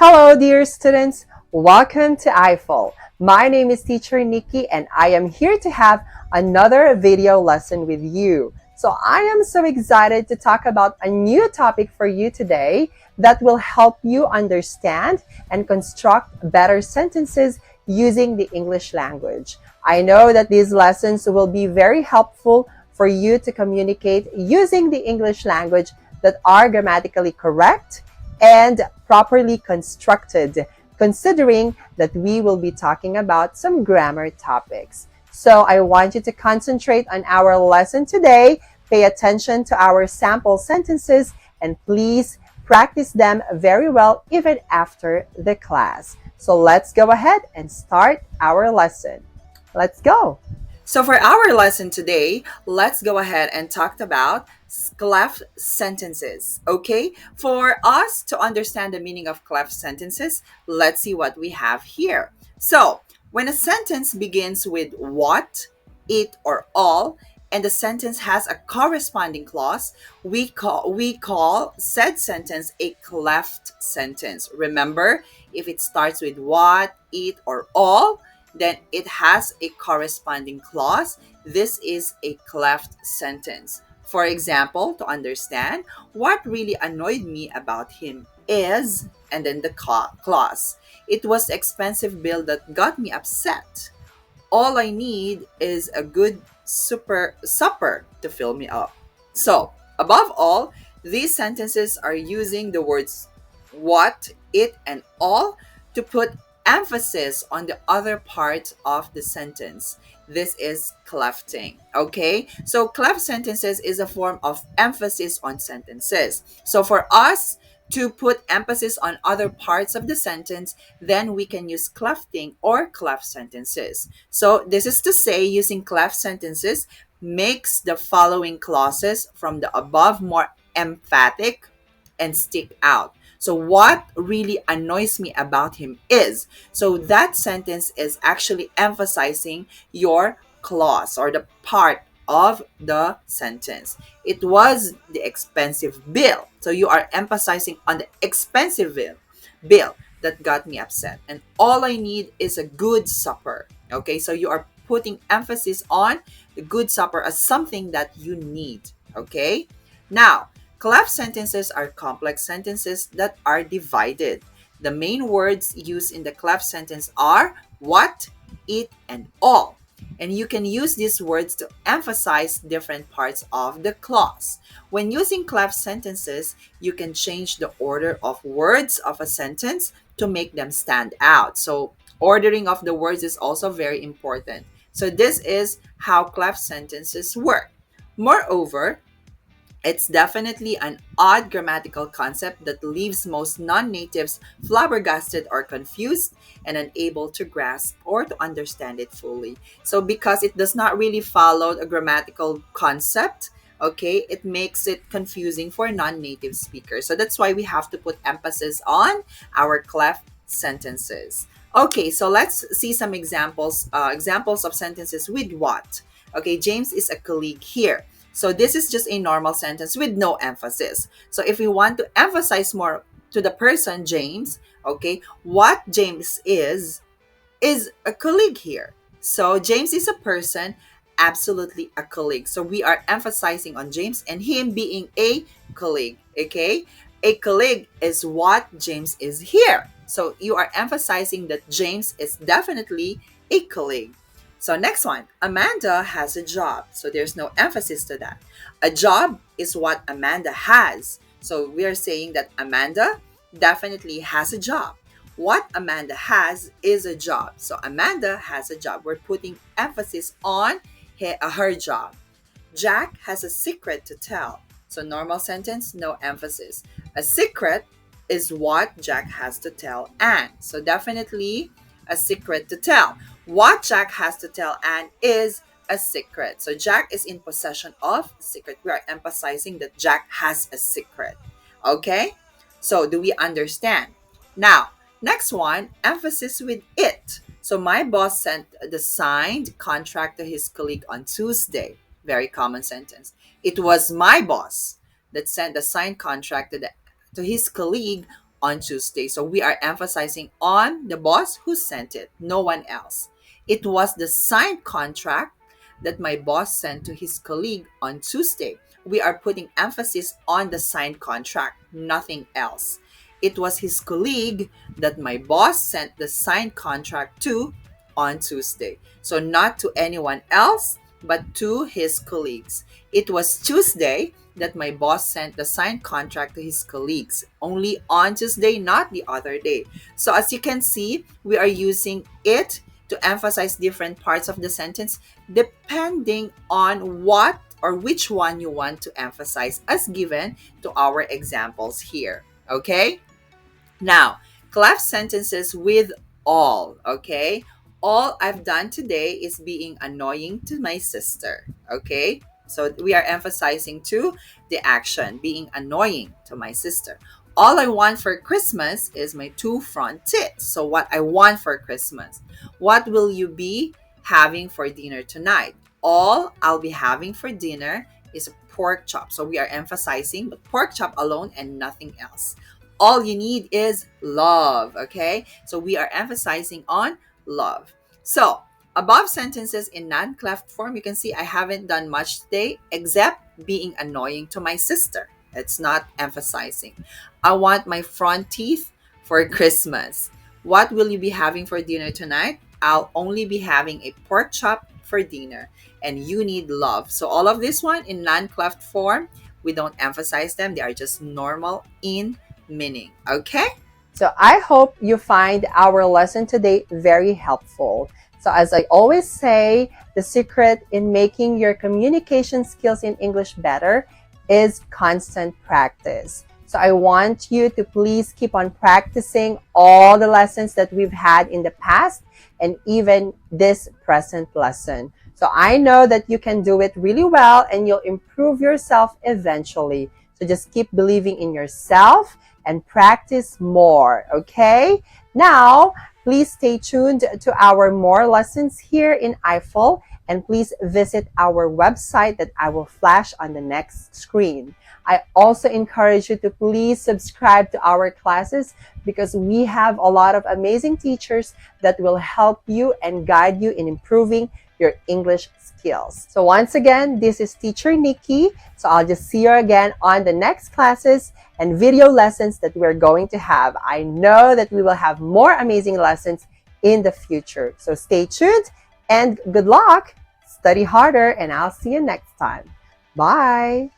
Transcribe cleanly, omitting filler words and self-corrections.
Hello, dear students. Welcome to I-Fal. My name is Teacher Nikki, and I am here to have another video lesson with you. So I am so excited to talk about a new topic for you today that will help you understand and construct better sentences using the English language. I know that these lessons will be very helpful for you to communicate using the English language that are grammatically correct and properly constructed, considering that we will be talking about some grammar topics. So I want you to concentrate on our lesson today, pay attention to our sample sentences, and please practice them very well even after the class. So let's go ahead and start our lesson. Let's go. So for our lesson today, let's go ahead and talk about cleft sentences. Okay? For us to understand the meaning of cleft sentences, let's see what we have here. So, when a sentence begins with what, it, or all, and the sentence has a corresponding clause, we call said sentence a cleft sentence. Remember, if it starts with what, it, or all, then it has a corresponding clause. This is a cleft sentence. For example, to understand, what really annoyed me about him is, and then the clause. It was the expensive bill that got me upset. All I need is a good super supper to fill me up. So, above all, these sentences are using the words what, it, and all to put emphasis on the other part of the sentence. This is clefting. Okay? So, cleft sentences is a form of emphasis on sentences. So, for us to put emphasis on other parts of the sentence, then we can use clefting or cleft sentences. So, this is to say, using cleft sentences makes the following clauses from the above more emphatic and stick out. So, what really annoys me about him is, so that sentence is actually emphasizing your clause or the part of the sentence. It was the expensive bill. So, you are emphasizing on the expensive bill that got me upset. And all I need is a good supper. Okay, so you are putting emphasis on the good supper as something that you need. Okay, now cleft sentences are complex sentences that are divided. The main words used in the cleft sentence are what, it, and all. And you can use these words to emphasize different parts of the clause. When using cleft sentences, you can change the order of words of a sentence to make them stand out. So, ordering of the words is also very important. So, this is how cleft sentences work. Moreover, it's definitely an odd grammatical concept that leaves most non natives flabbergasted or confused and unable to grasp or to understand it fully. So, because it does not really follow a grammatical concept, okay, it makes it confusing for non native speakers. So, that's why we have to put emphasis on our cleft sentences. Okay, so let's see some examples of sentences with what. Okay, James is a colleague here. So this is just a normal sentence with no emphasis. So if we want to emphasize more to the person James, okay, what James is a colleague here. So James is a person, absolutely a colleague. So we are emphasizing on James and him being a colleague, okay? A colleague is what James is here. So you are emphasizing that James is definitely a colleague. So next one, Amanda has a job. So there's no emphasis to that. A job is what Amanda has. So we are saying that Amanda definitely has a job. What Amanda has is a job. So Amanda has a job. We're putting emphasis on her job. Jack has a secret to tell. So normal sentence, no emphasis. A secret is what Jack has to tell Anne. So definitely a secret to tell. What Jack has to tell Anne is a secret. So Jack is in possession of secret. We are emphasizing that Jack has a secret. Okay? So do we understand? Now, next one, emphasis with it. So my boss sent the signed contract to his colleague on Tuesday. Very common sentence. It was my boss that sent the signed contract to his colleague on Tuesday. So we are emphasizing on the boss who sent it, no one else. It was the signed contract that my boss sent to his colleague on Tuesday. We are putting emphasis on the signed contract, nothing else. It was his colleague that my boss sent the signed contract to on Tuesday. So not to anyone else, but to his colleagues. It was Tuesday that my boss sent the signed contract to his colleagues. Only on Tuesday, not the other day. So as you can see, we are using it to emphasize different parts of the sentence depending on what or which one you want to emphasize as given to our examples here. Okay? Now, cleft sentences with all, okay? All I've done today is being annoying to my sister, okay? So we are emphasizing to the action, being annoying to my sister. All I want for Christmas is my two front teeth. So what I want for Christmas. What will you be having for dinner tonight? All I'll be having for dinner is a pork chop. So we are emphasizing the pork chop alone and nothing else. All you need is love, okay? So we are emphasizing on love. So above sentences in non-cleft form, you can see I haven't done much today except being annoying to my sister. It's not emphasizing. I want my front teeth for Christmas. What will you be having for dinner tonight? I'll only be having a pork chop for dinner. And you need love. So all of this one in non-cleft form, we don't emphasize them. They are just normal in meaning. Okay? So I hope you find our lesson today very helpful. So as I always say, the secret in making your communication skills in English better is constant practice. So I want you to please keep on practicing all the lessons that we've had in the past and even this present lesson. So I know that you can do it really well and you'll improve yourself eventually. So just keep believing in yourself and practice more, okay? Now, please stay tuned to our more lessons here in I-Fal and please visit our website that I will flash on the next screen. I also encourage you to please subscribe to our classes because we have a lot of amazing teachers that will help you and guide you in improving your English skills. So once again, this is Teacher Nikki. So I'll just see you again on the next classes and video lessons that we're going to have. I know that we will have more amazing lessons in the future. So stay tuned and good luck. Study harder and I'll see you next time. Bye.